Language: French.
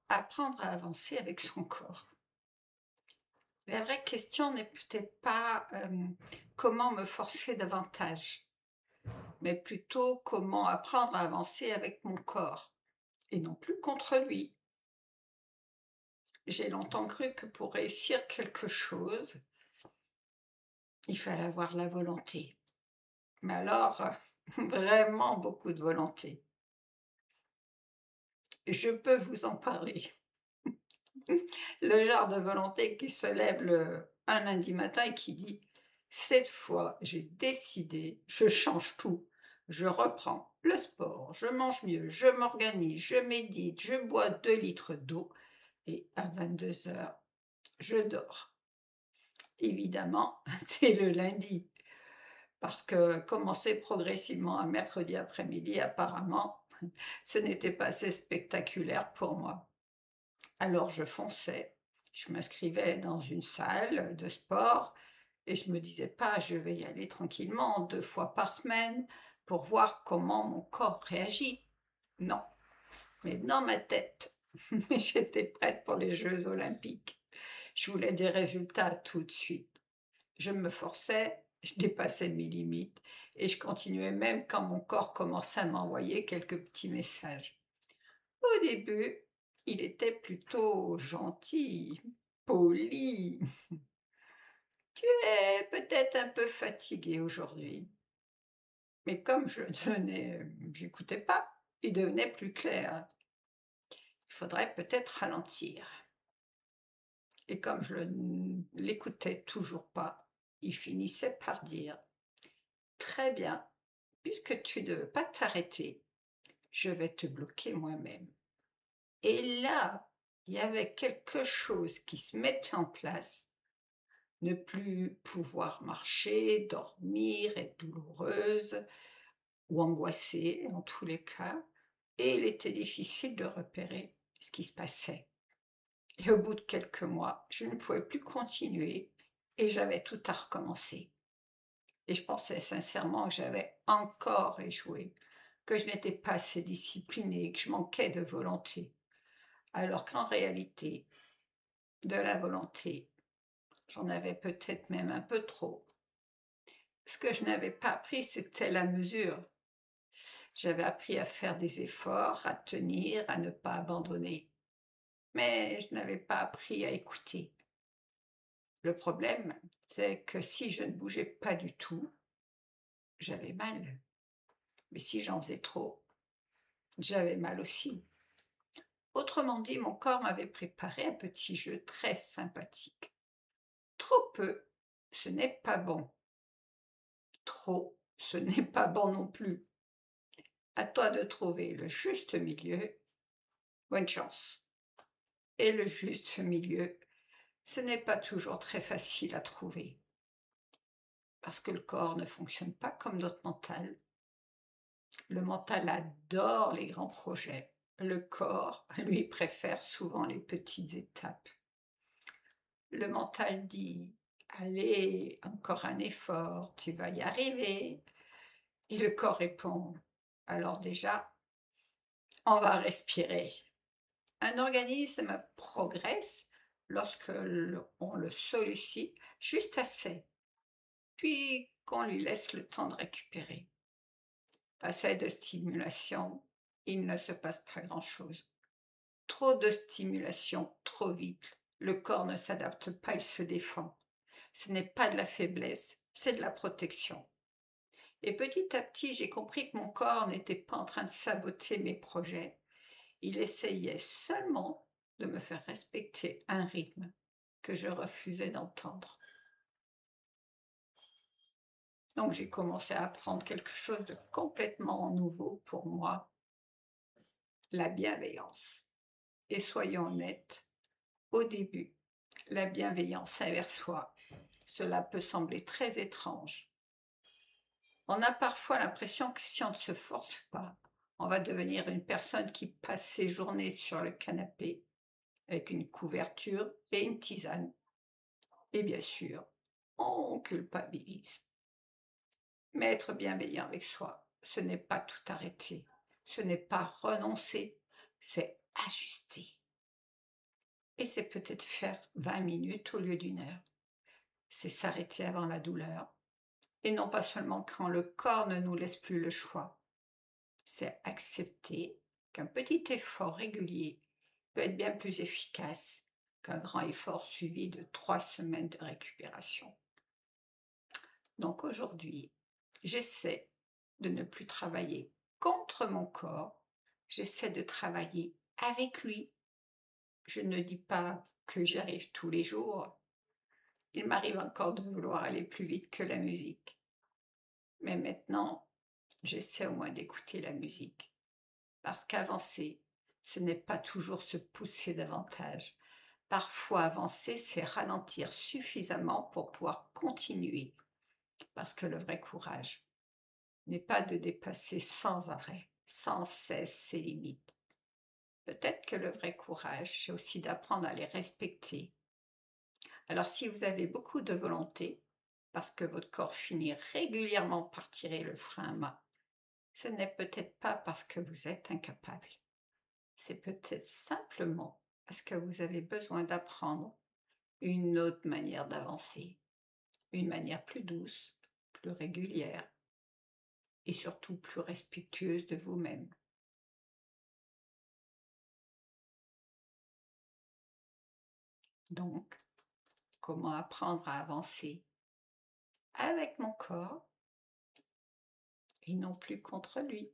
Apprendre à avancer avec son corps. La vraie question n'est peut-être pas comment me forcer davantage, mais plutôt comment apprendre à avancer avec mon corps et non plus contre lui. J'ai longtemps cru que pour réussir quelque chose, il fallait avoir la volonté. Mais alors, vraiment beaucoup de volonté. Je peux vous en parler. Le genre de volonté qui se lève un lundi matin et qui dit: «Cette fois, j'ai décidé, je change tout. Je reprends le sport, je mange mieux, je m'organise, je médite, je bois 2 litres d'eau et à 22 heures, je dors». Évidemment, c'est le lundi, parce que commencer progressivement un mercredi après-midi, apparemment, ce n'était pas assez spectaculaire pour moi. Alors je fonçais, je m'inscrivais dans une salle de sport et je me disais pas: «Je vais y aller tranquillement 2 fois par semaine pour voir comment mon corps réagit». Non, mais dans ma tête, j'étais prête pour les Jeux olympiques. Je voulais des résultats tout de suite. Je me forçais, je dépassais mes limites et je continuais même quand mon corps commençait à m'envoyer quelques petits messages. Au début, il était plutôt gentil, poli. «Tu es peut-être un peu fatigué aujourd'hui». Mais comme j'écoutais pas, il devenait plus clair. «Il faudrait peut-être ralentir». Et comme je ne l'écoutais toujours pas, il finissait par dire: «Très bien, puisque tu ne veux pas t'arrêter, je vais te bloquer moi-même». Et là, il y avait quelque chose qui se mettait en place. Ne plus pouvoir marcher, dormir, être douloureuse ou angoissée en tous les cas, et il était difficile de repérer ce qui se passait. Et au bout de quelques mois, je ne pouvais plus continuer et j'avais tout à recommencer. Et je pensais sincèrement que j'avais encore échoué, que je n'étais pas assez disciplinée, que je manquais de volonté. Alors qu'en réalité, de la volonté, j'en avais peut-être même un peu trop. Ce que je n'avais pas appris, c'était la mesure. J'avais appris à faire des efforts, à tenir, à ne pas abandonner. Mais je n'avais pas appris à écouter. Le problème, c'est que si je ne bougeais pas du tout, j'avais mal. Mais si j'en faisais trop, j'avais mal aussi. Autrement dit, mon corps m'avait préparé un petit jeu très sympathique. Trop peu, ce n'est pas bon. Trop, ce n'est pas bon non plus. À toi de trouver le juste milieu. Bonne chance. Et le juste milieu, ce n'est pas toujours très facile à trouver, parce que le corps ne fonctionne pas comme notre mental. Le mental adore les grands projets. Le corps, lui, préfère souvent les petites étapes. Le mental dit: «Allez, encore un effort, tu vas y arriver». Et le corps répond: «Alors déjà, on va respirer». Un organisme progresse lorsque on le sollicite juste assez, puis qu'on lui laisse le temps de récupérer. Assez de stimulation, il ne se passe pas grand-chose. Trop de stimulation, trop vite, le corps ne s'adapte pas, il se défend. Ce n'est pas de la faiblesse, c'est de la protection. Et petit à petit, j'ai compris que mon corps n'était pas en train de saboter mes projets. Il essayait seulement de me faire respecter un rythme que je refusais d'entendre. Donc j'ai commencé à apprendre quelque chose de complètement nouveau pour moi, la bienveillance. Et soyons honnêtes, au début, la bienveillance envers soi, cela peut sembler très étrange. On a parfois l'impression que si on ne se force pas, on va devenir une personne qui passe ses journées sur le canapé avec une couverture et une tisane. Et bien sûr, on culpabilise. Mais être bienveillant avec soi, ce n'est pas tout arrêter, ce n'est pas renoncer, c'est ajuster. Et c'est peut-être faire 20 minutes au lieu d'une heure. C'est s'arrêter avant la douleur. Et non pas seulement quand le corps ne nous laisse plus le choix. C'est accepter qu'un petit effort régulier peut être bien plus efficace qu'un grand effort suivi de 3 semaines de récupération. Donc aujourd'hui, j'essaie de ne plus travailler contre mon corps, j'essaie de travailler avec lui. Je ne dis pas que j'y arrive tous les jours. Il m'arrive encore de vouloir aller plus vite que la musique. Mais maintenant, j'essaie au moins d'écouter la musique. Parce qu'avancer, ce n'est pas toujours se pousser davantage. Parfois, avancer, c'est ralentir suffisamment pour pouvoir continuer. Parce que le vrai courage n'est pas de dépasser sans arrêt, sans cesse ses limites. Peut-être que le vrai courage, c'est aussi d'apprendre à les respecter. Alors si vous avez beaucoup de volonté, parce que votre corps finit régulièrement par tirer le frein à main, ce n'est peut-être pas parce que vous êtes incapable. C'est peut-être simplement parce que vous avez besoin d'apprendre une autre manière d'avancer, une manière plus douce, plus régulière et surtout plus respectueuse de vous-même. Donc, comment apprendre à avancer avec mon corps et non plus contre lui?